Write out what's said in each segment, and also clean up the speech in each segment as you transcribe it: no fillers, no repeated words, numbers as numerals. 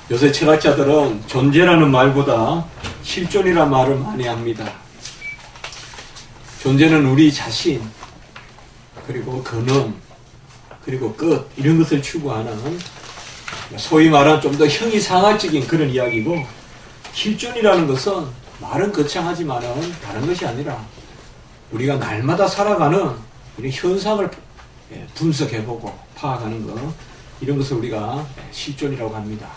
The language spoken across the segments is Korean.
요새 철학자들은 존재라는 말보다 실존이라는 말을 많이 합니다. 존재는 우리 자신, 그리고 근원, 그리고 끝, 이런 것을 추구하는 소위 말하는 좀 더 형이상학적인 그런 이야기고, 실존이라는 것은 말은 거창하지만은 다른 것이 아니라 우리가 날마다 살아가는 이런 현상을 분석해보고 파악하는 것, 이런 것을 우리가 실존이라고 합니다.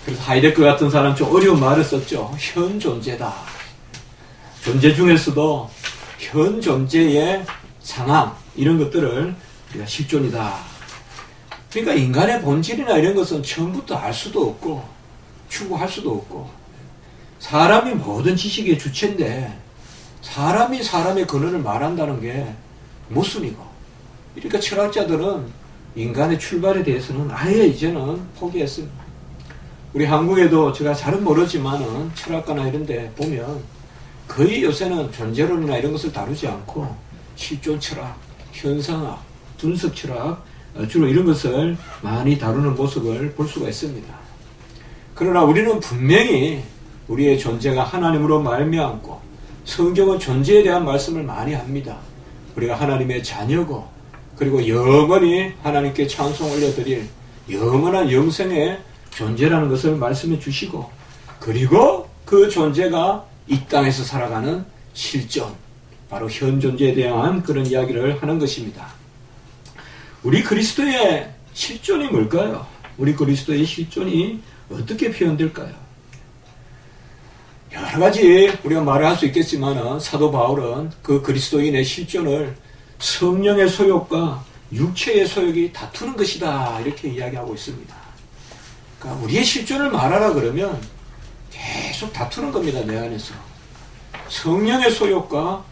그래서 하이데크 같은 사람 좀 어려운 말을 썼죠. 현 존재다. 존재 중에서도 현 존재의 상황, 이런 것들을 우리가 실존이다. 그러니까 인간의 본질이나 이런 것은 처음부터 알 수도 없고 추구할 수도 없고, 사람이 모든 지식의 주체인데 사람이 사람의 근원을 말한다는 게 모순이고, 그러니까 철학자들은 인간의 출발에 대해서는 아예 이제는 포기했습니다. 우리 한국에도 제가 잘은 모르지만은 철학가나 이런 데 보면 거의 요새는 존재론이나 이런 것을 다루지 않고 실존 철학, 현상학, 분석 철학, 주로 이런 것을 많이 다루는 모습을 볼 수가 있습니다. 그러나 우리는 분명히 우리의 존재가 하나님으로 말미암고, 성경은 존재에 대한 말씀을 많이 합니다. 우리가 하나님의 자녀고, 그리고 영원히 하나님께 찬송 올려드릴 영원한 영생의 존재라는 것을 말씀해 주시고, 그리고 그 존재가 이 땅에서 살아가는 실존, 바로 현 존재에 대한 그런 이야기를 하는 것입니다. 우리 그리스도의 실존이 뭘까요? 우리 그리스도의 실존이 어떻게 표현될까요? 여러 가지 우리가 말을 할 수 있겠지만 사도 바울은 그 그리스도인의 실존을 성령의 소욕과 육체의 소욕이 다투는 것이다, 이렇게 이야기하고 있습니다. 그러니까 우리의 실존을 말하라 그러면 계속 다투는 겁니다. 내 안에서 성령의 소욕과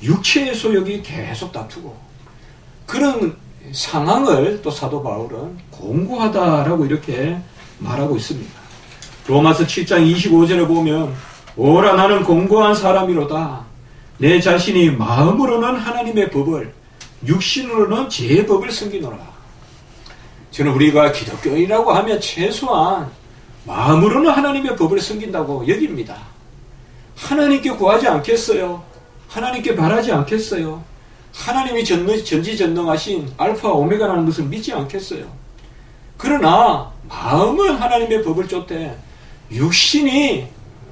육체의 소욕이 계속 다투고, 그런 상황을 또 사도 바울은 공고하다라고 이렇게 말하고 있습니다. 로마서 7장 25절에 보면, 오라 나는 공고한 사람이로다. 내 자신이 마음으로는 하나님의 법을, 육신으로는 제 법을 섬기노라. 저는 우리가 기독교인이라고 하면 최소한 마음으로는 하나님의 법을 섬긴다고 여깁니다. 하나님께 구하지 않겠어요? 하나님께 바라지 않겠어요? 하나님이 전지전능하신 알파 오메가라는 것을 믿지 않겠어요? 그러나 마음은 하나님의 법을 쫓되 육신이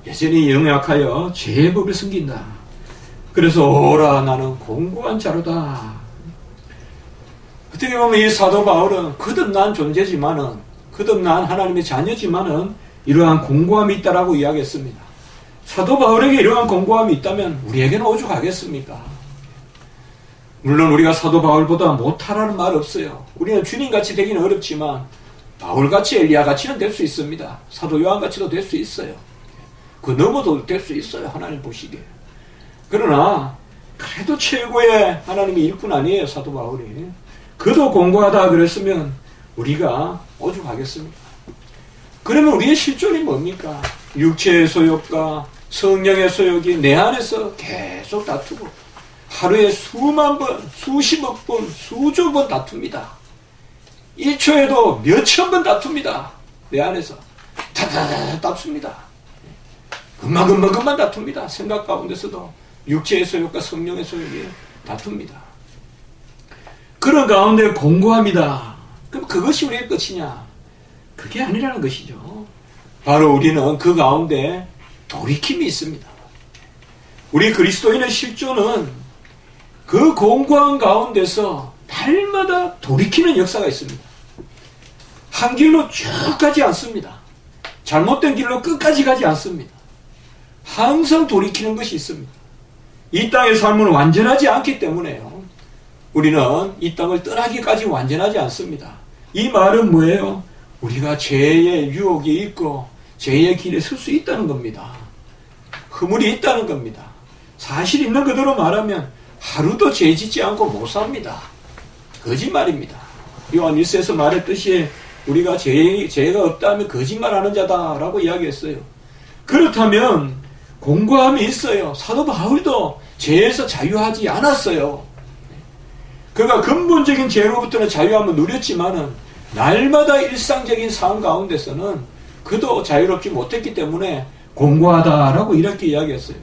여전히 영약하여 죄의 법을 섬긴다. 그래서 오라 나는 공고한 자로다. 어떻게 보면 이 사도 바울은 거듭난 존재지만은, 거듭난 하나님의 자녀지만은 이러한 공고함이 있다라고 이야기했습니다. 사도 바울에게 이러한 공고함이 있다면 우리에게는 오죽하겠습니까? 물론 우리가 사도 바울보다 못하라는 말 없어요. 우리는 주님같이 되기는 어렵지만 바울같이, 엘리야같이는 될 수 있습니다. 사도 요한같이도 될 수 있어요. 그 넘어도 될 수 있어요, 하나님 보시기에. 그러나 그래도 최고의 하나님의 일꾼 아니에요, 사도 바울이. 그도 공고하다 그랬으면 우리가 오죽하겠습니까? 그러면 우리의 실존이 뭡니까? 육체의 소욕과 성령의 소욕이 내 안에서 계속 다투고, 하루에 수만 번, 수십억 번, 수조 번 다툽니다. 1초에도 몇천 번 다툽니다. 내 안에서 다다다 다툽니다. 금방 다툽니다. 생각 가운데서도 육체의 소욕과 성령의 소욕이 다툽니다. 그런 가운데 공고합니다. 그럼 그것이 우리의 끝이냐? 그게 아니라는 것이죠. 바로 우리는 그 가운데 돌이킴이 있습니다. 우리 그리스도인의 실존은 그 공고한 가운데서 날마다 돌이키는 역사가 있습니다. 한 길로 쭉 가지 않습니다. 잘못된 길로 끝까지 가지 않습니다. 항상 돌이키는 것이 있습니다. 이 땅의 삶은 완전하지 않기 때문에요. 우리는 이 땅을 떠나기까지 완전하지 않습니다. 이 말은 뭐예요? 우리가 죄의 유혹이 있고 죄의 길에 설 수 있다는 겁니다. 허물이 있다는 겁니다. 사실 있는 그대로 말하면 하루도 죄 짓지 않고 못 삽니다. 거짓말입니다. 요한 1서에서 말했듯이 우리가 죄가 없다면 거짓말하는 자다라고 이야기했어요. 그렇다면 공고함이 있어요. 사도 바울도 죄에서 자유하지 않았어요. 그가 근본적인 죄로부터는 자유함을 누렸지만은 날마다 일상적인 삶 가운데서는 그도 자유롭지 못했기 때문에 공고하다라고 이렇게 이야기했어요.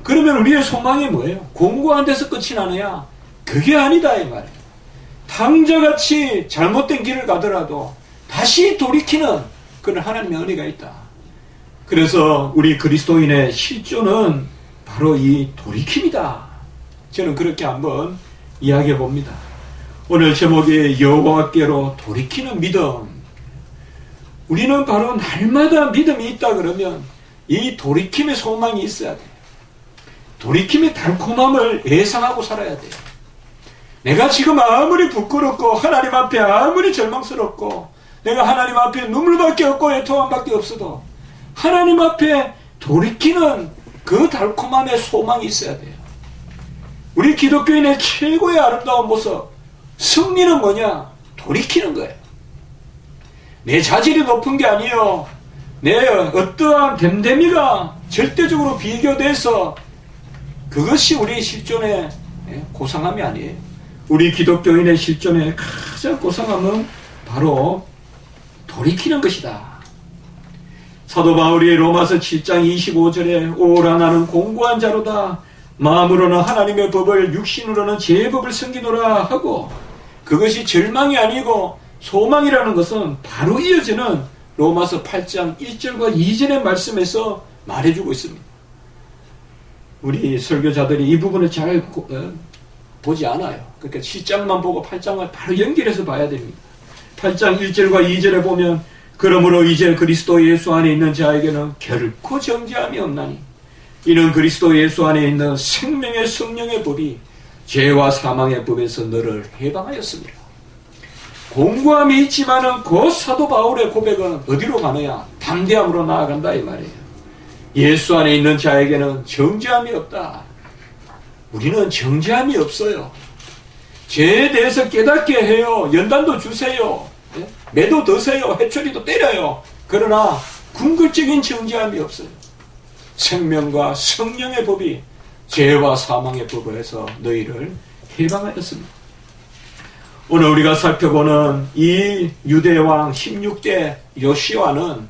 그러면 우리의 소망이 뭐예요? 공고한 데서 끝이 나느냐? 그게 아니다 이 말이에요. 탕자같이 잘못된 길을 가더라도 다시 돌이키는 그런 하나님의 은혜가 있다. 그래서 우리 그리스도인의 실존은 바로 이 돌이킴이다. 저는 그렇게 한번 이야기해 봅니다. 오늘 제목이 여호와께로 돌이키는 믿음. 우리는 바로 날마다 믿음이 있다 그러면 이 돌이킴의 소망이 있어야 돼요. 돌이킴의 달콤함을 예상하고 살아야 돼요. 내가 지금 아무리 부끄럽고 하나님 앞에 아무리 절망스럽고 내가 하나님 앞에 눈물밖에 없고 애통함밖에 없어도 하나님 앞에 돌이키는 그 달콤함의 소망이 있어야 돼요. 우리 기독교인의 최고의 아름다운 모습, 승리는 뭐냐? 돌이키는 거예요. 내 자질이 높은 게 아니에요. 내 어떠한 됨됨이가 절대적으로 비교돼서 그것이 우리 실존의 고상함이 아니에요. 우리 기독교인의 실존의 가장 고상함은 바로 돌이키는 것이다. 사도 바울이 로마서 7장 25절에 오라 나는 공고한 자로다. 마음으로는 하나님의 법을 육신으로는 제 법을 섬기노라 하고 그것이 절망이 아니고 소망이라는 것은 바로 이어지는 로마서 8장 1절과 2절의 말씀에서 말해주고 있습니다. 우리 설교자들이 이 부분을 잘 보지 않아요. 그러니까 7장만 보고 8장을 바로 연결해서 봐야 됩니다. 8장 1절과 2절에 보면 그러므로 이제 그리스도 예수 안에 있는 자에게는 결코 정죄함이 없나니 이는 그리스도 예수 안에 있는 생명의 성령의 법이 죄와 사망의 법에서 너를 해방하였습니다. 공고함이 있지만은 그 사도 바울의 고백은 어디로 가느냐? 담대함으로 나아간다 이 말이에요. 예수 안에 있는 자에게는 정죄함이 없다. 우리는 정죄함이 없어요. 죄에 대해서 깨닫게 해요. 연단도 주세요. 매도 드세요. 해초리도 때려요. 그러나 궁극적인 정죄함이 없어요. 생명과 성령의 법이 죄와 사망의 법에서 너희를 해방하였습니다. 오늘 우리가 살펴보는 이 유대왕 16대 요시아는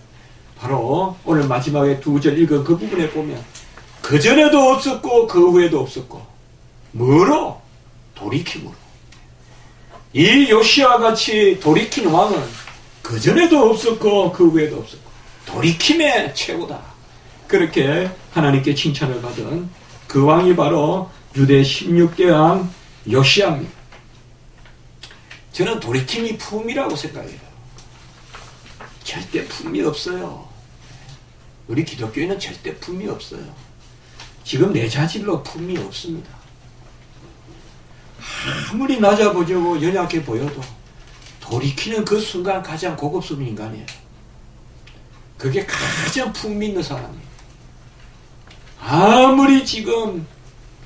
바로 오늘 마지막에 2절 읽은 그 부분에 보면 그전에도 없었고 그 후에도 없었고 뭐로? 돌이킴으로. 이 요시아 같이 돌이킨 왕은 그전에도 없었고 그 후에도 없었고 돌이킴의 최고다. 그렇게 하나님께 칭찬을 받은 그 왕이 바로 유대 16대 왕 요시아입니다. 저는 돌이킴이 품이라고 생각해요. 절대 품이 없어요. 우리 기독교인은 절대 품이 없어요. 지금 내 자질로 품이 없습니다. 아무리 낮아 보이고 연약해 보여도 돌이키는 그 순간 가장 고급스러운 인간이에요. 그게 가장 품이 있는 사람이에요. 아무리 지금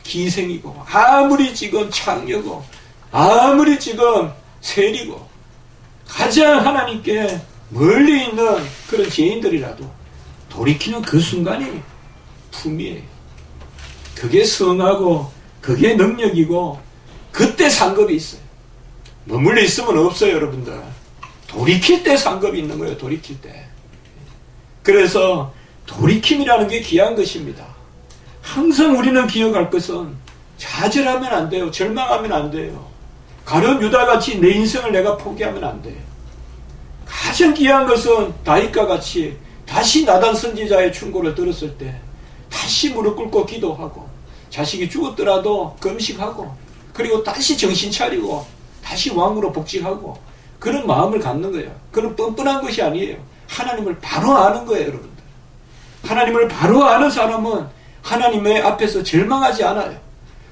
기생이고 아무리 지금 창녀고 아무리 지금 세리고 가장 하나님께 멀리 있는 그런 죄인들이라도 돌이키는 그 순간이 품이에요. 그게 성하고 그게 능력이고 그때 상급이 있어요. 머물러 있으면 없어요, 여러분들. 돌이킬 때 상급이 있는 거예요, 돌이킬 때. 그래서 돌이킴이라는 게 귀한 것입니다. 항상 우리는 기억할 것은 좌절하면 안 돼요. 절망하면 안 돼요. 가룟 유다같이 내 인생을 내가 포기하면 안 돼요. 가장 귀한 것은 다윗과 같이 다시 나단 선지자의 충고를 들었을 때 다시 무릎 꿇고 기도하고 자식이 죽었더라도 금식하고 그리고 다시 정신 차리고 다시 왕으로 복직하고 그런 마음을 갖는 거예요. 그런 뻔뻔한 것이 아니에요. 하나님을 바로 아는 거예요, 여러분들. 하나님을 바로 아는 사람은 하나님의 앞에서 절망하지 않아요.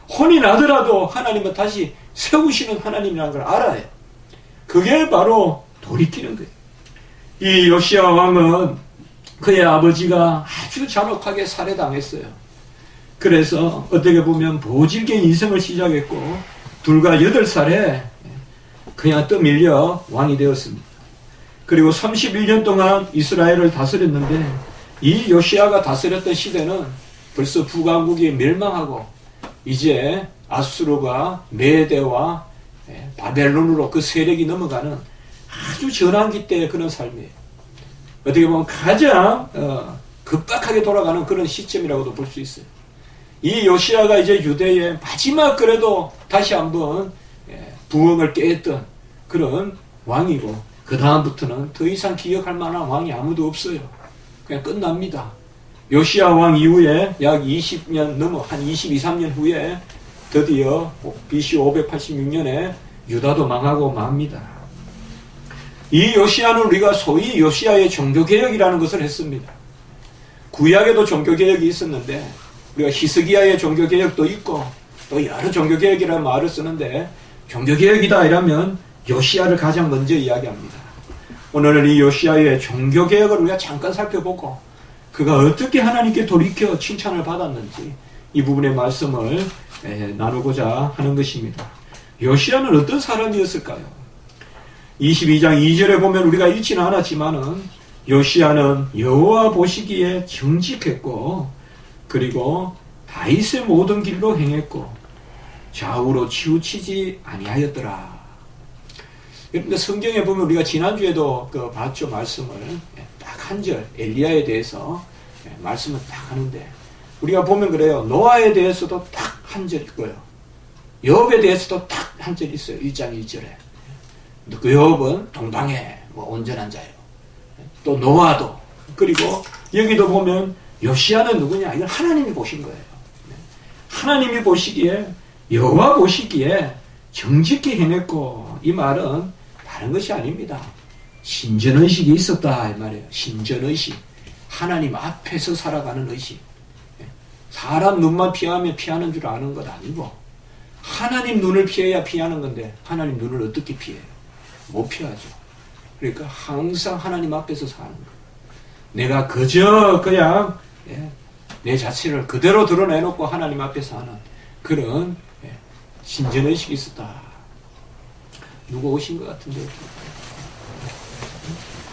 혼이 나더라도 하나님은 다시 세우시는 하나님이라는 걸 알아요. 그게 바로 돌이키는 거예요. 이 요시아 왕은 그의 아버지가 아주 잔혹하게 살해당했어요. 그래서 어떻게 보면 보질게 인생을 시작했고 불과 8살에 그냥 떠밀려 왕이 되었습니다. 그리고 31년 동안 이스라엘을 다스렸는데 이 요시아가 다스렸던 시대는 벌써 북왕국이 멸망하고 이제 아수르가 메대와 바벨론으로 그 세력이 넘어가는 아주 전환기 때의 그런 삶이에요. 어떻게 보면 가장 급박하게 돌아가는 그런 시점이라고도 볼 수 있어요. 이 요시야가 이제 유대의 마지막 그래도 다시 한번 부흥을 깨했던 그런 왕이고, 그 다음부터는 더 이상 기억할 만한 왕이 아무도 없어요. 그냥 끝납니다. 요시야 왕 이후에 약 20년 넘어 한 22, 3년 후에 드디어 BC 586년에 유다도 망하고 맙니다. 이 요시야는 우리가 소위 요시야의 종교개혁이라는 것을 했습니다. 구약에도 종교개혁이 있었는데 우리가 히스기야의 종교개혁도 있고 또 여러 종교개혁이라는 말을 쓰는데, 종교개혁이다 이러면 요시야를 가장 먼저 이야기합니다. 오늘은 이 요시야의 종교개혁을 우리가 잠깐 살펴보고 그가 어떻게 하나님께 돌이켜 칭찬을 받았는지 이 부분의 말씀을 나누고자 하는 것입니다. 요시야는 어떤 사람이었을까요? 22장 2절에 보면 우리가 읽지는 않았지만은 요시야는 여호와 보시기에 정직했고, 그리고 다윗의 모든 길로 행했고 좌우로 치우치지 아니하였더라. 그런데 성경에 보면 우리가 지난주에도 봤죠. 말씀을 딱 한 절 엘리야에 대해서 말씀을 딱 하는데, 우리가 보면 그래요. 노아에 대해서도 딱 한 절 있고요, 욥에 대해서도 딱 한 절 있어요. 1장 1절에 그 욥은 동방에 온전한 자예요. 또 노아도, 그리고 여기도 보면 요시야는 누구냐? 이건 하나님이 보신 거예요. 하나님이 보시기에, 여호와 보시기에 정직히 행했고, 이 말은 다른 것이 아닙니다. 신전의식이 있었다 이 말이에요. 신전의식, 하나님 앞에서 살아가는 의식. 사람 눈만 피하면 피하는 줄 아는 것 아니고, 하나님 눈을 피해야 피하는 건데 하나님 눈을 어떻게 피해요? 못 피하죠. 그러니까 항상 하나님 앞에서 사는 거예요. 내가 그저 그냥 내 자체를 그대로 드러내놓고 하나님 앞에서 하는 그런 신전의식이 있었다. 누가 오신 것 같은데.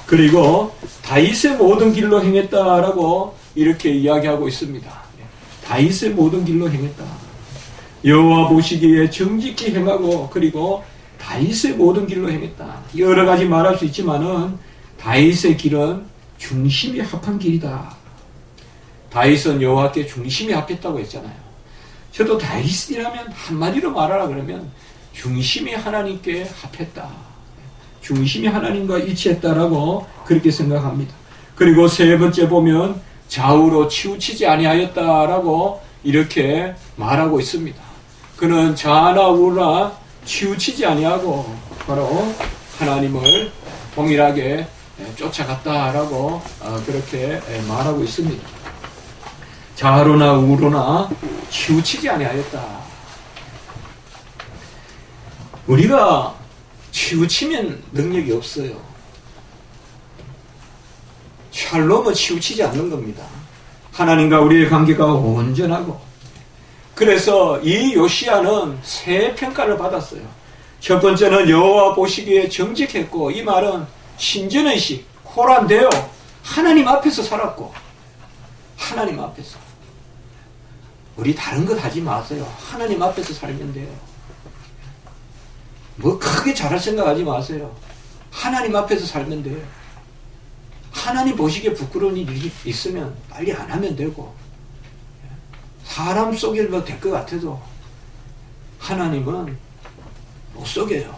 그리고 다윗의 모든 길로 행했다라고 이렇게 이야기하고 있습니다. 다윗의 모든 길로 행했다. 여호와 보시기에 정직히 행하고, 그리고 다윗의 모든 길로 행했다. 여러 가지 말할 수 있지만은 다윗의 길은 중심이 합한 길이다. 다윗은 여호와께 중심이 합했다고 했잖아요. 저도 다윗이라면 한마디로 말하라 그러면 중심이 하나님께 합했다. 중심이 하나님과 일치했다라고 그렇게 생각합니다. 그리고 세 번째 보면 좌우로 치우치지 아니하였다라고 이렇게 말하고 있습니다. 그는 좌나 우나 치우치지 아니하고 바로 하나님을 동일하게 쫓아갔다라고 그렇게 말하고 있습니다. 좌로나 우로나 치우치지 아니하였다. 우리가 치우치면 능력이 없어요. 샬롬은 치우치지 않는 겁니다. 하나님과 우리의 관계가 온전하고, 그래서 이 요시야는 세 평가를 받았어요. 첫 번째는 여호와 보시기에 정직했고, 이 말은 신전의식, 호란데요. 하나님 앞에서 살았고, 하나님 앞에서. 우리 다른 것 하지 마세요. 하나님 앞에서 살면 돼요. 뭐 크게 잘할 생각하지 마세요. 하나님 앞에서 살면 돼요. 하나님 보시기에 부끄러운 일이 있으면 빨리 안 하면 되고, 사람 속에 뭐 될 것 같아도 하나님은 못 속여요.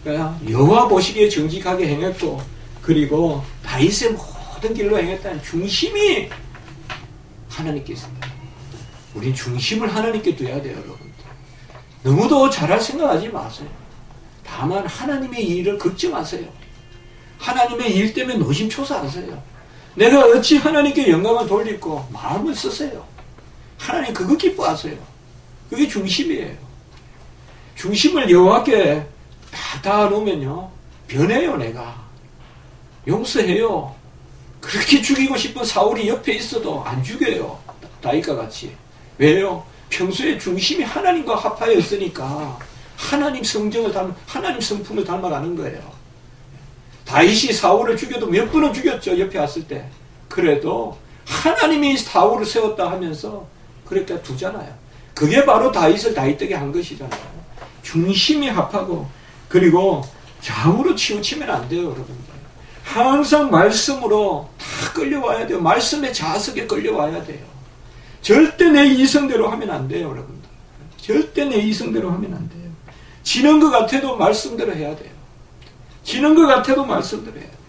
그러니까 여호와 보시기에 정직하게 행했고, 그리고 다윗의 모든 길로 행했다는 중심이 하나님께 있습니다. 우린 중심을 하나님께 둬야 돼요, 여러분들. 너무도 잘할 생각하지 마세요. 다만 하나님의 일을 걱정하세요. 하나님의 일 때문에 노심초사하세요. 내가 어찌 하나님께 영광을 돌리고 마음을 쓰세요. 하나님 그거 기뻐하세요. 그게 중심이에요. 중심을 여호와께 다 놓으면요, 변해요. 내가 용서해요. 그렇게 죽이고 싶은 사울이 옆에 있어도 안 죽여요. 다윗과 같이. 왜요? 평소에 중심이 하나님과 합하여 있으니까 하나님 성정을 하나님 성품을 닮아가는 거예요. 다윗이 사울을 죽여도 몇 번은 죽였죠. 옆에 왔을 때. 그래도 하나님이 사울을 세웠다 하면서 그렇게 두잖아요. 그게 바로 다윗을 다윗되게 한 것이잖아요. 중심이 합하고, 그리고 좌우로 치우치면 안 돼요, 여러분들. 항상 말씀으로 다 끌려와야 돼요. 말씀의 자석에 끌려와야 돼요. 절대 내 이성대로 하면 안 돼요, 여러분들. 절대 내 이성대로 하면 안 돼요. 지는 것 같아도 말씀대로 해야 돼요. 지는 것 같아도 말씀대로 해야 돼요.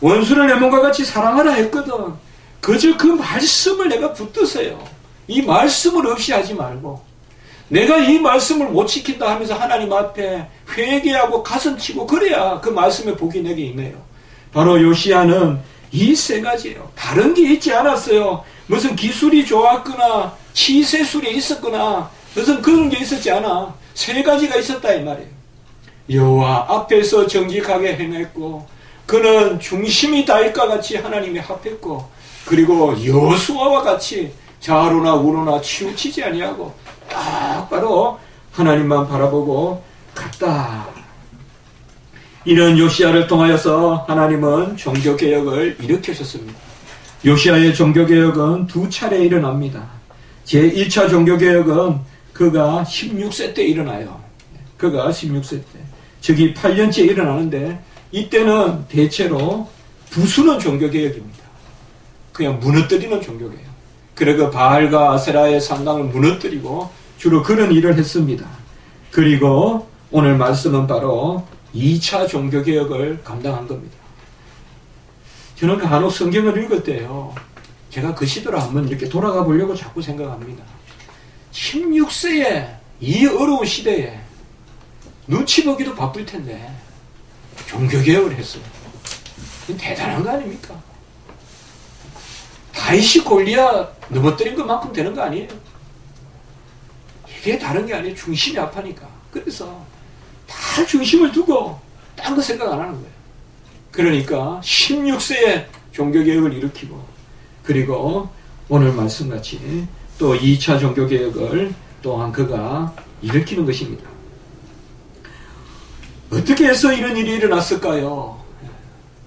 원수를 내 몸과 같이 사랑하라 했거든. 그저 그 말씀을 내가 붙드세요. 이 말씀을 없이 하지 말고, 내가 이 말씀을 못 지킨다 하면서 하나님 앞에 회개하고 가슴치고 그래야 그 말씀의 복이 내게 임해요. 바로 요시야는 이 세 가지예요. 다른 게 있지 않았어요. 무슨 기술이 좋았거나 치세술이 있었거나 무슨 그런 게 있었지 않아. 세 가지가 있었다 이 말이에요. 여호와 앞에서 정직하게 행했고, 그는 중심이 다윗과 같이 하나님이 합했고, 그리고 여호수아와 같이 좌로나 우로나 치우치지 아니하고 딱 바로 하나님만 바라보고 갔다. 이런 요시야를 통하여서 하나님은 종교개혁을 일으키셨습니다. 요시야의 종교개혁은 두 차례 일어납니다. 제1차 종교개혁은 그가 16세 때 일어나요. 그가 16세 때. 즉이 8년째 일어나는데, 이때는 대체로 부수는 종교개혁입니다. 그냥 무너뜨리는 종교개혁. 그리고 바알과 아세라의 상당을 무너뜨리고 주로 그런 일을 했습니다. 그리고 오늘 말씀은 바로 2차 종교개혁을 감당한 겁니다. 저는 간혹 성경을 읽을 때요, 제가 그 시대로 한번 이렇게 돌아가 보려고 자꾸 생각합니다. 16세에 이 어려운 시대에 눈치 보기도 바쁠 텐데 종교개혁을 했어요. 대단한 거 아닙니까? 다윗이 골리앗 넘어뜨린 것만큼 되는 거 아니에요? 이게 다른 게 아니에요. 중심이 아파니까. 그래서 다 중심을 두고 딴 거 생각 안 하는 거예요. 그러니까 16세에 종교개혁을 일으키고, 그리고 오늘 말씀같이 또 2차 종교개혁을 또한 그가 일으키는 것입니다. 어떻게 해서 이런 일이 일어났을까요?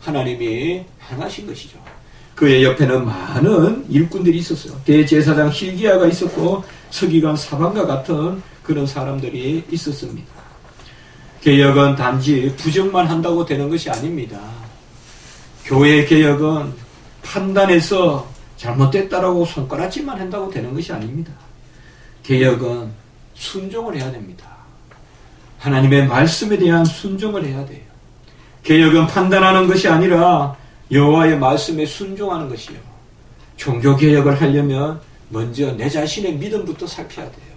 하나님이 행하신 것이죠. 그의 옆에는 많은 일꾼들이 있었어요. 대제사장 hil기야가 있었고 서기관 사반과 같은 그런 사람들이 있었습니다. 개혁은 단지 부정만 한다고 되는 것이 아닙니다. 교회 개혁은 판단해서 잘못됐다라고 손가락질만 한다고 되는 것이 아닙니다. 개혁은 순종을 해야 됩니다. 하나님의 말씀에 대한 순종을 해야 돼요. 개혁은 판단하는 것이 아니라 여호와의 말씀에 순종하는 것이요. 종교개혁을 하려면 먼저 내 자신의 믿음부터 살펴야 돼요.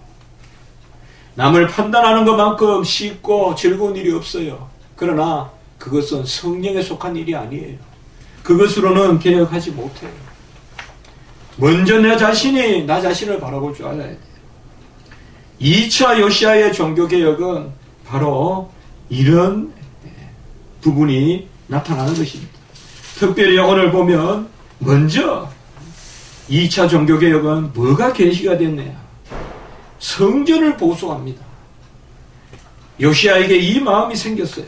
남을 판단하는 것만큼 쉽고 즐거운 일이 없어요. 그러나 그것은 성령에 속한 일이 아니에요. 그것으로는 개혁하지 못해요. 먼저 내 자신을 바라볼 줄 알아야 돼요. 2차 요시야의 종교개혁은 바로 이런 부분이 나타나는 것입니다. 특별히 오늘 보면 먼저 2차 종교개혁은 뭐가 계시가 됐느냐? 성전을 보수합니다. 요시야에게 이 마음이 생겼어요.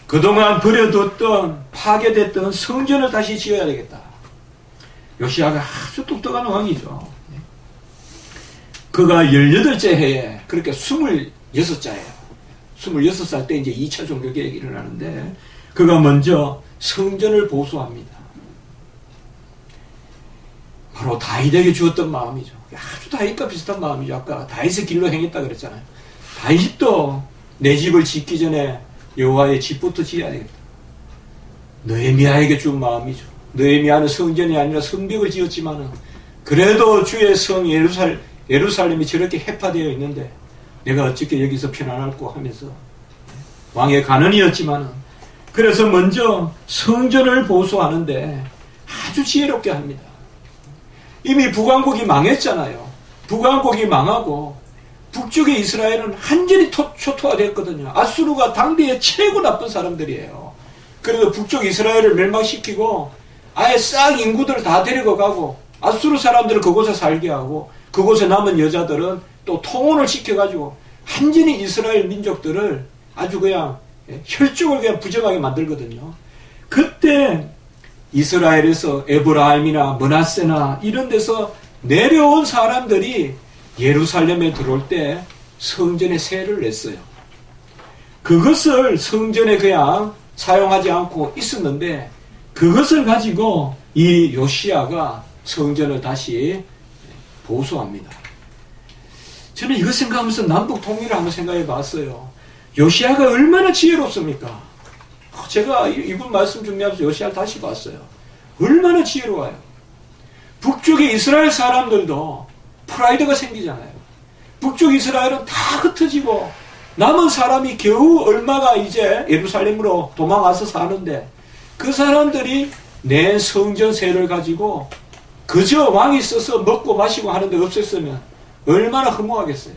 그동안 버려뒀던 파괴됐던 성전을 다시 지어야 되겠다. 요시야가 아주 똑똑한 왕이죠. 그가 18째 해에, 그렇게 26자예요. 26살 때 이제 2차 종교개혁이 일어나는데, 그가 먼저 성전을 보수합니다. 바로 다윗에게 주었던 마음이죠. 아주 다윗과 비슷한 마음이죠. 아까 다윗의 길로 행했다 그랬잖아요. 다윗도 내 집을 짓기 전에 여호와의 집부터 지어야 되겠다. 느헤미야에게 준 마음이죠. 느헤미야는 성전이 아니라 성벽을 지었지만은 그래도 주의 성 예루살렘이 저렇게 해파되어 있는데 내가 어떻게 여기서 편안할고 하면서 왕의 간언이었지만은, 그래서 먼저 성전을 보수하는데 아주 지혜롭게 합니다. 이미 북왕국이 망했잖아요. 북왕국이 망하고 북쪽의 이스라엘은 완전히 초토화됐거든요. 아수르가 당대의 최고 나쁜 사람들이에요. 그래서 북쪽 이스라엘을 멸망시키고 아예 싹 인구들을 다 데리고 가고 아수르 사람들을 그곳에 살게 하고 그곳에 남은 여자들은 또 통혼을 시켜가지고 완전히 이스라엘 민족들을 아주 그냥 혈족을 그냥 부정하게 만들거든요. 그때 이스라엘에서 에브라임이나 므낫세나 이런 데서 내려온 사람들이 예루살렘에 들어올 때 성전에 세를 냈어요. 그것을 성전에 그냥 사용하지 않고 있었는데 그것을 가지고 이 요시야가 성전을 다시 보수합니다. 저는 이거 생각하면서 남북 통일을 한번 생각해 봤어요. 요시야가 얼마나 지혜롭습니까? 제가 이분 말씀 준비하면서 요시야를 다시 봤어요. 얼마나 지혜로워요. 북쪽의 이스라엘 사람들도 프라이드가 생기잖아요. 북쪽 이스라엘은 다 흩어지고 남은 사람이 겨우 얼마가 이제 예루살렘으로 도망와서 사는데 그 사람들이 내 성전세를 가지고 그저 왕이 있어서 먹고 마시고 하는데 없었으면 얼마나 허무하겠어요.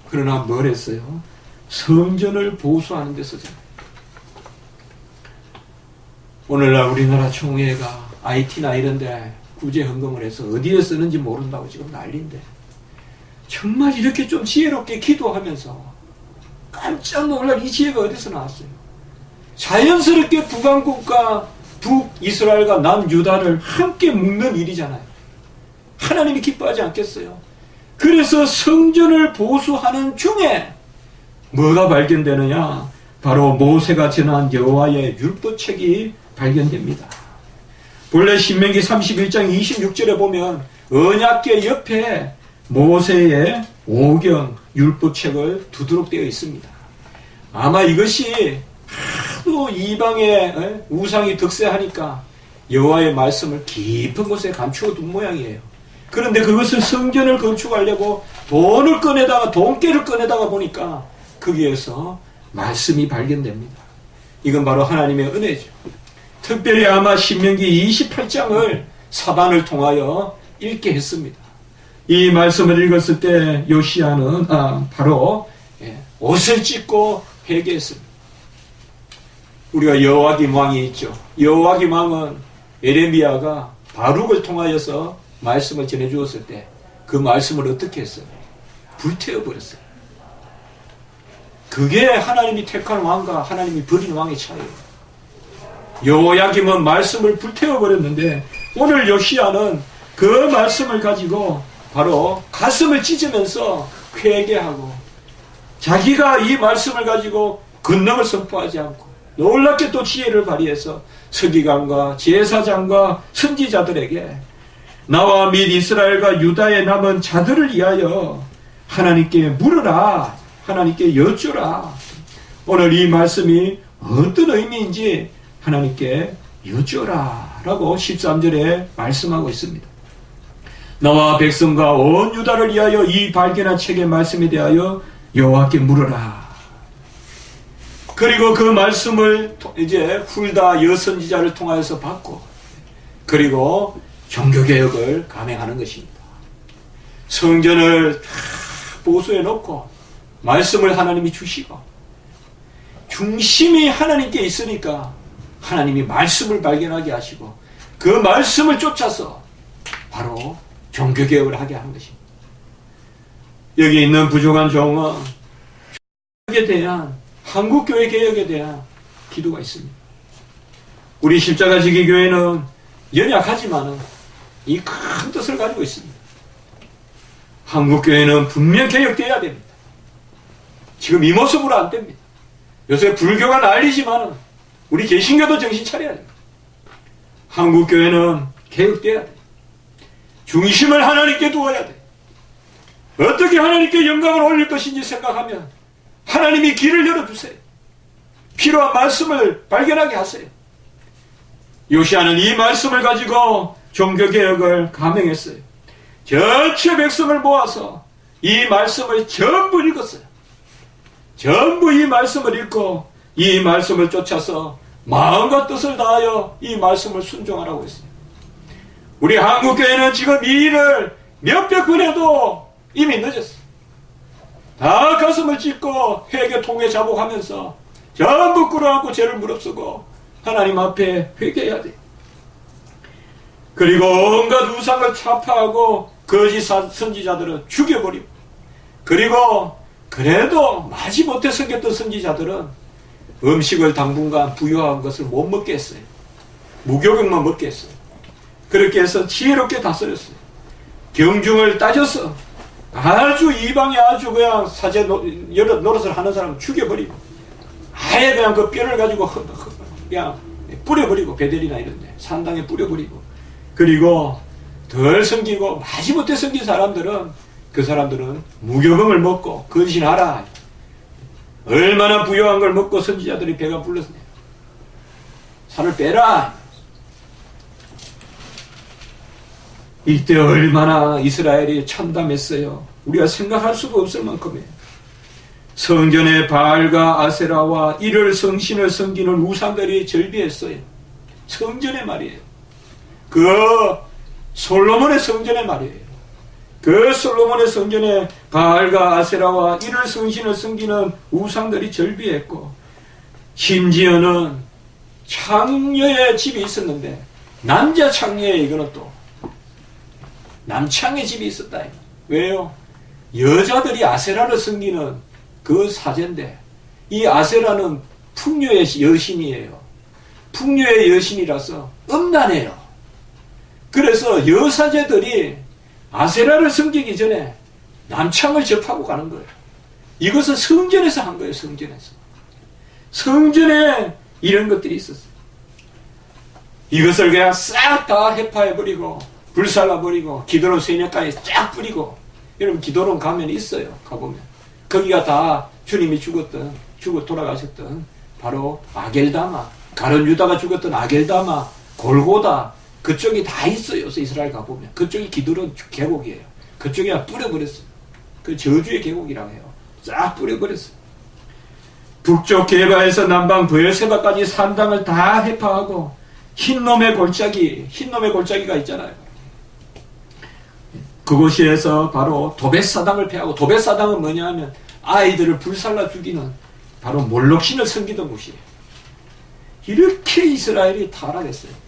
그러나 뭘 했어요? 성전을 보수하는 데 쓰잖아요. 오늘날 우리나라 총회가 IT나 이런 데 구제 헌금을 해서 어디에 쓰는지 모른다고 지금 난리인데 정말 이렇게 좀 지혜롭게 기도하면서 깜짝 놀랄 이 지혜가 어디서 나왔어요? 자연스럽게 북왕국과 북이스라엘과 남유다를 함께 묶는 일이잖아요. 하나님이 기뻐하지 않겠어요? 그래서 성전을 보수하는 중에 뭐가 발견되느냐? 바로 모세가 전한 여호와의 율법책이 발견됩니다. 본래 신명기 31장 26절에 보면 언약궤 옆에 모세의 오경 율법책을 두도록 되어 있습니다. 아마 이것이 하도 이방의 우상이 득세하니까 여호와의 말씀을 깊은 곳에 감추어 둔 모양이에요. 그런데 그것을 성전을 건축하려고 돈깨를 꺼내다가 보니까 거기에서 말씀이 발견됩니다. 이건 바로 하나님의 은혜죠. 특별히 아마 신명기 28장을 사반을 통하여 읽게 했습니다. 이 말씀을 읽었을 때 요시야는 바로 옷을 찢고 회개했습니다. 우리가 여호와김 왕이 있죠. 여호와김 왕은 에레미야가 바룩을 통하여서 말씀을 전해주었을 때 그 말씀을 어떻게 했어요? 불태워버렸어요. 그게 하나님이 택한 왕과 하나님이 버린 왕의 차이예요. 여호야김은 말씀을 불태워버렸는데 오늘 요시야는 그 말씀을 가지고 바로 가슴을 찢으면서 회개하고 자기가 이 말씀을 가지고 권능을 선포하지 않고 놀랍게 또 지혜를 발휘해서 서기관과 제사장과 선지자들에게 나와 및 이스라엘과 유다에 남은 자들을 위하여 하나님께 물으라, 하나님께 여쭈라. 오늘 이 말씀이 어떤 의미인지 하나님께 여쭈라 라고 13절에 말씀하고 있습니다. 나와 백성과 온 유다를 위하여 이 발견한 책의 말씀에 대하여 여호와께 물으라. 그리고 그 말씀을 이제 훌다 여선지자를 통하여서 받고 그리고 종교개혁을 감행하는 것입니다. 성전을 보수해 놓고 말씀을 하나님이 주시고 중심이 하나님께 있으니까 하나님이 말씀을 발견하게 하시고 그 말씀을 쫓아서 바로 종교개혁을 하게 하는 것입니다. 여기 있는 부족한 종은 개혁에 대한 한국교회 개혁에 대한 기도가 있습니다. 우리 십자가지기교회는 연약하지만은 이 큰 뜻을 가지고 있습니다. 한국교회는 분명 개혁되어야 됩니다. 지금 이 모습으로 안 됩니다. 요새 불교가 난리지만은 우리 개신교도 정신 차려야 됩니다. 한국교회는 개혁되어야 돼요. 중심을 하나님께 두어야 돼요. 어떻게 하나님께 영광을 올릴 것인지 생각하면 하나님이 길을 열어주세요. 필요한 말씀을 발견하게 하세요. 요시야는 이 말씀을 가지고 종교개혁을 감행했어요. 전체 백성을 모아서 이 말씀을 전부 읽었어요. 전부 이 말씀을 읽고 이 말씀을 쫓아서 마음과 뜻을 다하여 이 말씀을 순종하라고 했어요. 우리 한국교회는 지금 이 일을 몇백 번 해도 이미 늦었어요. 다 가슴을 찢고 회개 통회 자복하면서 전부 끌어안고 죄를 무릅쓰고 하나님 앞에 회개해야 돼요. 그리고 온갖 우상을 차파하고 거짓 선지자들은 죽여버리고 그리고 그래도 마지못해 섬겼던 선지자들은 음식을 당분간 부유한 것을 못 먹게 했어요. 무교병만 먹게 했어요. 그렇게 해서 지혜롭게 다스렸어요. 경중을 따져서 아주 이방에 아주 그냥 사제 노릇을 하는 사람을 죽여버리고 아예 그냥 그 뼈를 가지고 그냥 뿌려버리고, 베델이나 이런데 산당에 뿌려버리고, 그리고 덜 섬기고 마지못해 섬긴 사람들은, 그 사람들은 무교금을 먹고 근신하라. 얼마나 부유한 걸 먹고 선지자들이 배가 불렀네요. 살을 빼라. 이때 얼마나 이스라엘이 참담했어요. 우리가 생각할 수가 없을 만큼이에요. 성전의 바알과 아세라와 이를 성신을 섬기는 우상들이 절비했어요. 성전의 말이에요. 그 솔로몬의 성전의 말이에요. 그 솔로몬의 성전에 바알과 아세라와 이를 성신을 섬기는 우상들이 절비했고, 심지어는 창녀의 집이 있었는데, 남자 창녀에 이거는 또 남창의 집이 있었다. 왜요? 여자들이 아세라를 섬기는 그 사제인데, 이 아세라는 풍요의 여신이에요. 풍요의 여신이라서 음란해요. 그래서 여사제들이 아세라를 섬기기 전에 남창을 접하고 가는 거예요. 이것은 성전에서 한 거예요. 성전에서. 성전에 이런 것들이 있었어요. 이것을 그냥 싹 다 해파해버리고 불살라버리고 기도론 세력가에 쫙 뿌리고, 여러분 기도론 가면 있어요. 가보면 거기가 다 주님이 죽어 돌아가셨던 바로 아겔다마, 가룟 유다가 죽었던 아겔다마, 골고다, 그쪽이 다 있어요. 이스라엘 가보면 그쪽이 기드론 계곡이에요. 그쪽에 뿌려버렸어요. 그 저주의 계곡이라고 해요. 싹 뿌려버렸어요. 북쪽 게바에서 남방 브엘세바까지 산당을 다 해파하고, 흰놈의 골짜기가 있잖아요. 그곳에서 바로 도벳사당을 폐하고, 도벳사당은 뭐냐 하면 아이들을 불살라 죽이는 바로 몰록신을 섬기던 곳이에요. 이렇게 이스라엘이 타락했어요.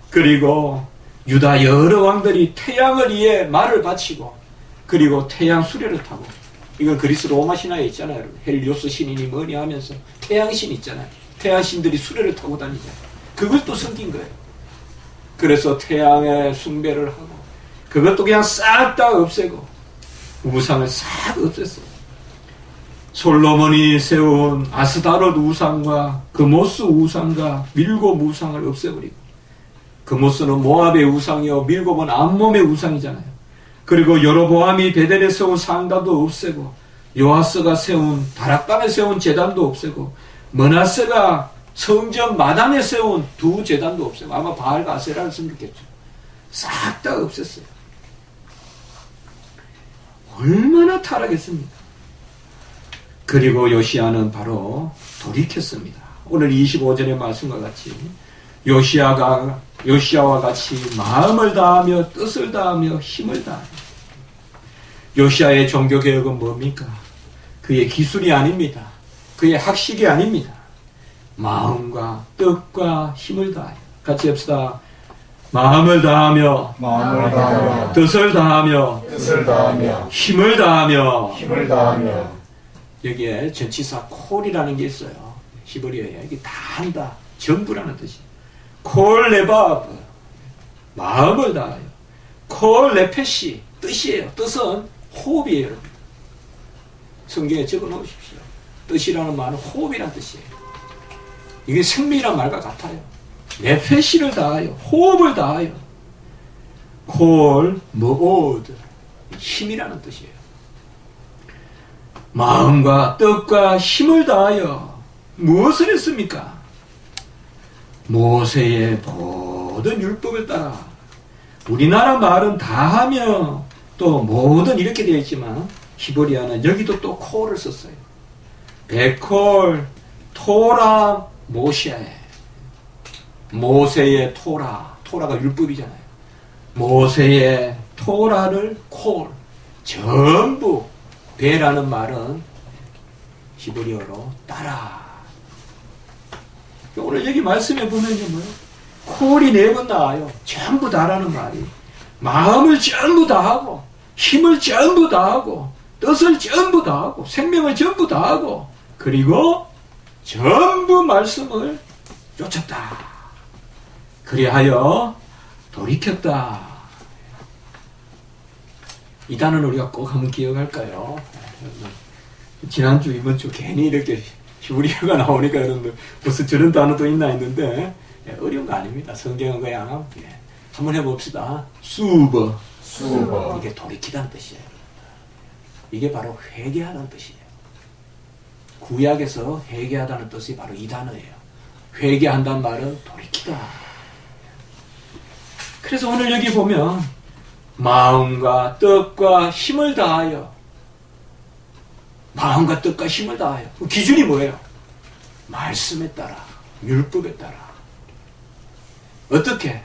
그리고 유다 여러 왕들이 태양을 위해 말을 바치고, 그리고 태양 수레를 타고, 이건 그리스 로마 신화에 있잖아요. 여러분. 헬리오스 신이니 뭐니 하면서 태양신 있잖아요. 태양신들이 수레를 타고 다니잖아요. 그걸 또 섬긴 거예요. 그래서 태양의 숭배를 하고, 그것도 그냥 싹 다 없애고 우상을 싹 없앴어요. 솔로몬이 세운 아스다롯 우상과 그모스 우상과 밀곱 우상을 없애버리고, 그모스는 모압의 우상이요 밀곱은 암몬의 우상이잖아요. 그리고 여로보암이 베델에 세운 상단도 없애고, 요아스가 세운 다락방에 세운 제단도 없애고, 므낫세가 성전 마당에 세운 두 제단도 없애고, 아마 바알과 아세라를 섬겼겠죠. 싹 다 없앴어요. 얼마나 타락했습니까? 그리고 요시야는 바로 돌이켰습니다. 오늘 25절의 말씀과 같이 요시야와 같이 마음을 다하며 뜻을 다하며 힘을 다하며. 요시야의 종교개혁은 뭡니까? 그의 기술이 아닙니다. 그의 학식이 아닙니다. 마음과 뜻과 힘을 다하여. 같이 합시다. 마음을 다하며 뜻을 다하며 힘을 다하며. 여기에 전치사 콜이라는 게 있어요. 히브리어에. 이게 다 한다. 전부라는 뜻이. 콜 레바브, 마음을 다하여. 콜 레페시, 뜻이에요. 뜻은 호흡이에요. 여러분. 성경에 적어 놓으십시오. 뜻이라는 말은 호흡이라는 뜻이에요. 이게 생명이란 말과 같아요. 레페시를 다하여, 호흡을 다하여. 콜 머오드, 힘이라는 뜻이에요. 마음과 뜻과 힘을 다하여 무엇을 했습니까? 모세의 모든 율법을 따라. 우리나라 말은 다하며 또 모든 이렇게 되어 있지만, 히브리어는 여기도 또 콜을 썼어요. 베콜 토라 모시아에. 모세의 토라가 율법이잖아요. 모세의 토라를 콜, 전부. 베라는 말은 히브리어로 따라. 오늘 여기 말씀에 보면요, 뭐예요? 콜이 4번 나와요. 전부 다라는 말이. 마음을 전부 다하고, 힘을 전부 다하고, 뜻을 전부 다하고, 생명을 전부 다하고, 그리고 전부 말씀을 쫓았다. 그리하여 돌이켰다. 이 단어는 우리가 꼭 한번 기억할까요? 지난주, 이번주 괜히 이렇게 히브리어가 나오니까 여러분들 무슨 저런 단어도 있나 했는데 어려운 거 아닙니다. 성경은 그냥 한번 해봅시다. 수버. 이게 돌이키다는 뜻이에요. 이게 바로 회개하다는 뜻이에요. 구약에서 회개하다는 뜻이 바로 이 단어예요. 회개한다는 말은 돌이키다. 그래서 오늘 여기 보면 마음과 뜻과 힘을 다하여, 마음과 뜻과 힘을 다하여, 기준이 뭐예요? 말씀에 따라, 율법에 따라. 어떻게?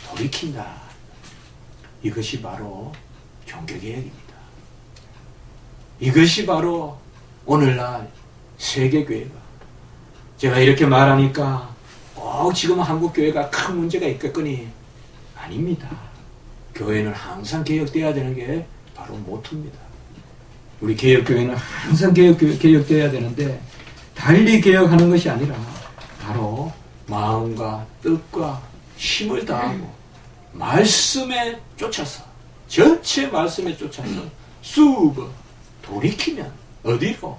돌이킨다. 이것이 바로 종교개혁입니다. 이것이 바로 오늘날 세계교회가, 제가 이렇게 말하니까 꼭 지금 한국교회가 큰 문제가 있겠거니 아닙니다. 교회는 항상 개혁돼야 되는 게 바로 모토입니다. 우리 개혁교회는 항상 개혁돼야 되는데 달리 개혁하는 것이 아니라 바로 마음과 뜻과 힘을 다하고 말씀에 쫓아서, 전체 말씀에 쫓아서 수브 돌이키면 어디로?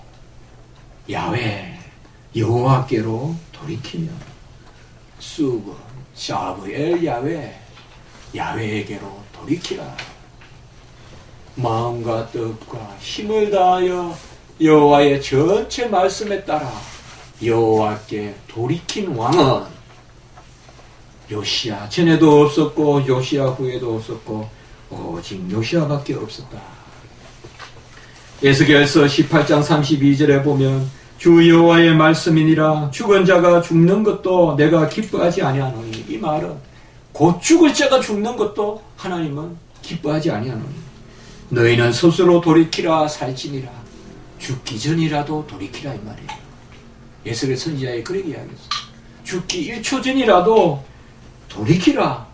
야훼 여호와께로 돌이키면 수브 샤브엘 야훼 야훼에게로 돌이키라. 마음과 뜻과 힘을 다하여 여호와의 전체 말씀에 따라 여호와께 돌이킨 왕은 요시야 전에도 없었고 요시야 후에도 없었고 오직 요시야밖에 없었다. 에스겔서 18장 32절에 보면 주 여호와의 말씀이니라 죽은 자가 죽는 것도 내가 기뻐하지 아니하노니, 이 말은 곧 죽을 자가 죽는 것도 하나님은 기뻐하지 아니하노니 너희는 스스로 돌이키라 살지니라. 죽기 전이라도 돌이키라 이 말이에요. 에스겔 선지자에 그렇게 이야기했어요. 죽기 1초 전이라도 돌이키라.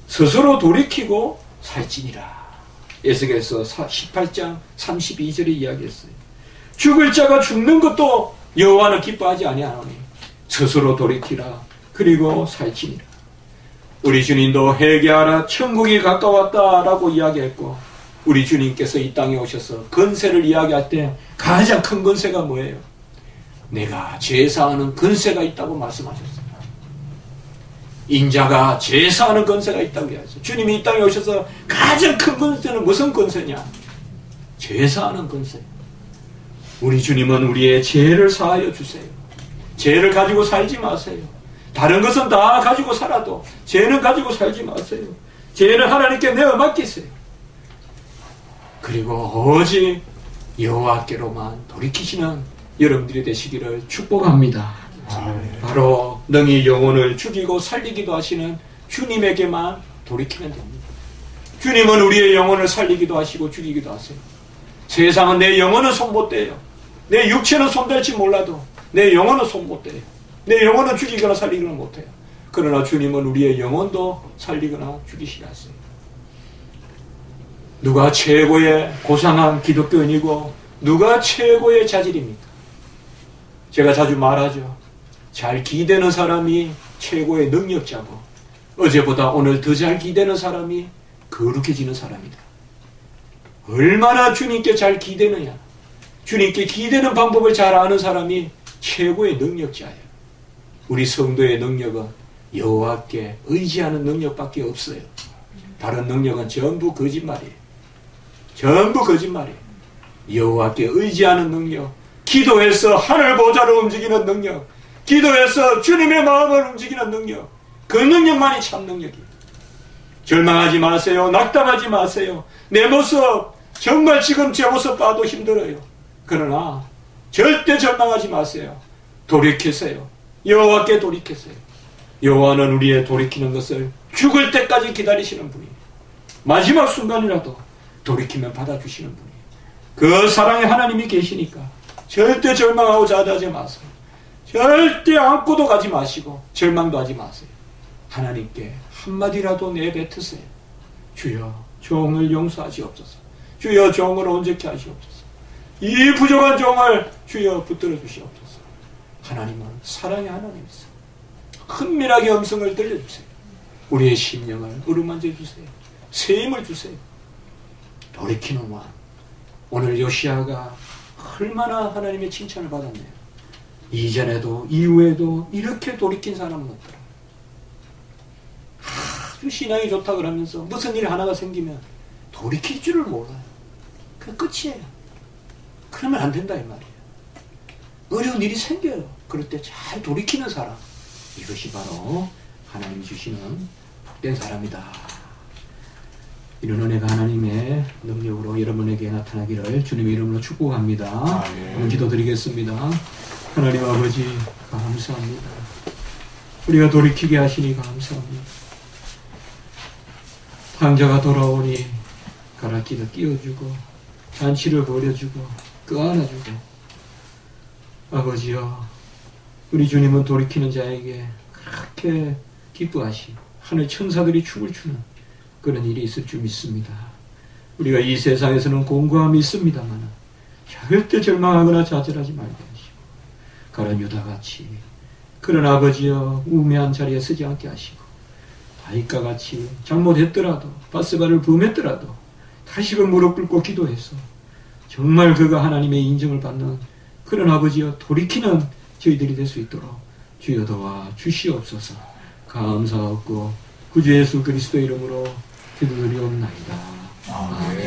스스로 돌이키고 살지니라. 에스겔서 18장 32절에 이야기했어요. 죽을 자가 죽는 것도 여호와는 기뻐하지 아니하노니 스스로 돌이키라. 그리고 살지니라. 우리 주님도 회개하라 천국이 가까웠다라고 이야기했고, 우리 주님께서 이 땅에 오셔서 건세를 이야기할 때 가장 큰 건세가 뭐예요? 내가 제사하는 건세가 있다고 말씀하셨어요. 인자가 제사하는 건세가 있다고 이야기했어요. 주님이 이 땅에 오셔서 가장 큰 건세는 무슨 건세냐? 제사하는 건세. 우리 주님은 우리의 죄를 사하여 주세요. 죄를 가지고 살지 마세요. 다른 것은 다 가지고 살아도 죄는 가지고 살지 마세요. 죄는 하나님께 내어 맡기세요. 그리고 오직 여호와께로만 돌이키시는 여러분들이 되시기를 축복합니다. 바로 능히 영혼을 죽이고 살리기도 하시는 주님에게만 돌이키면 됩니다. 주님은 우리의 영혼을 살리기도 하시고 죽이기도 하세요. 세상은 내 영혼은 손 못 대요. 내 육체는 손댈지 몰라도 내 영혼은 손 못 대요. 내 영혼은 죽이거나 살리거나 못해요. 그러나 주님은 우리의 영혼도 살리거나 죽이시게 하세요. 누가 최고의 고상한 기독교인이고 누가 최고의 자질입니까? 제가 자주 말하죠. 잘 기대는 사람이 최고의 능력자고, 어제보다 오늘 더 잘 기대는 사람이 거룩해지는 사람이다. 얼마나 주님께 잘 기대느냐, 주님께 기대는 방법을 잘 아는 사람이 최고의 능력자예요. 우리 성도의 능력은 여호와께 의지하는 능력밖에 없어요. 다른 능력은 전부 거짓말이에요. 전부 거짓말이에요. 여호와께 의지하는 능력, 기도해서 하늘 보좌를 움직이는 능력, 기도해서 주님의 마음을 움직이는 능력, 그 능력만이 참 능력이에요. 절망하지 마세요. 낙담하지 마세요. 내 모습, 정말 지금 제 모습 봐도 힘들어요. 그러나 절대 절망하지 마세요. 돌이키세요. 여호와께 돌이키세요. 여호와는 우리의 돌이키는 것을 죽을 때까지 기다리시는 분이에요. 마지막 순간이라도 돌이키면 받아주시는 분이에요. 그 사랑의 하나님이 계시니까 절대 절망하고 자다하지 마세요. 절대 안고도 가지 마시고 절망도 하지 마세요. 하나님께 한마디라도 내뱉으세요. 주여 종을 용서하시옵소서. 주여 종을 온전케 하시옵소서. 이 부족한 종을 주여 붙들어 주시옵소서. 하나님은 사랑의 하나님이세요. 은밀하게 음성을 들려주세요. 우리의 심령을 어루만져 주세요. 새 힘을 주세요. 돌이키는 왕. 오늘 요시야가 얼마나 하나님의 칭찬을 받았네요. 이전에도 이후에도 이렇게 돌이킨 사람은 없더라. 아주 신앙이 좋다 그러면서 무슨 일 하나가 생기면 돌이킬 줄을 몰라요. 그 끝이에요. 그러면 안 된다 이 말이에요. 어려운 일이 생겨요. 그럴 때 잘 돌이키는 사람, 이것이 바로 하나님이 주시는 복된 사람이다. 이런 은혜가 하나님의 능력으로 여러분에게 나타나기를 주님의 이름으로 축복합니다. 오늘 기도드리겠습니다. 하나님 아버지 감사합니다. 우리가 돌이키게 하시니 감사합니다. 탕자가 돌아오니 가락지를 끼워주고 잔치를 벌여주고 끄안아주고, 아버지여, 우리 주님은 돌이키는 자에게 그렇게 기뻐하시 하늘 천사들이 춤을 추는 그런 일이 있을 줄 믿습니다. 우리가 이 세상에서는 공고함이 있습니다만 절대 절망하거나 좌절하지 말게 하시고, 가룟 유다같이 그런 아버지여 우매한 자리에 서지 않게 하시고, 다윗과 같이 잘못했더라도 바세바를 범했더라도 다시금 무릎 꿇고 기도해서 정말 그가 하나님의 인정을 받는 그런 아버지여 돌이키는 저희들이 될 수 있도록 주여 도와 주시옵소서. 감사하고 구주 예수 그리스도 이름으로 기도드리옵나이다. 아멘.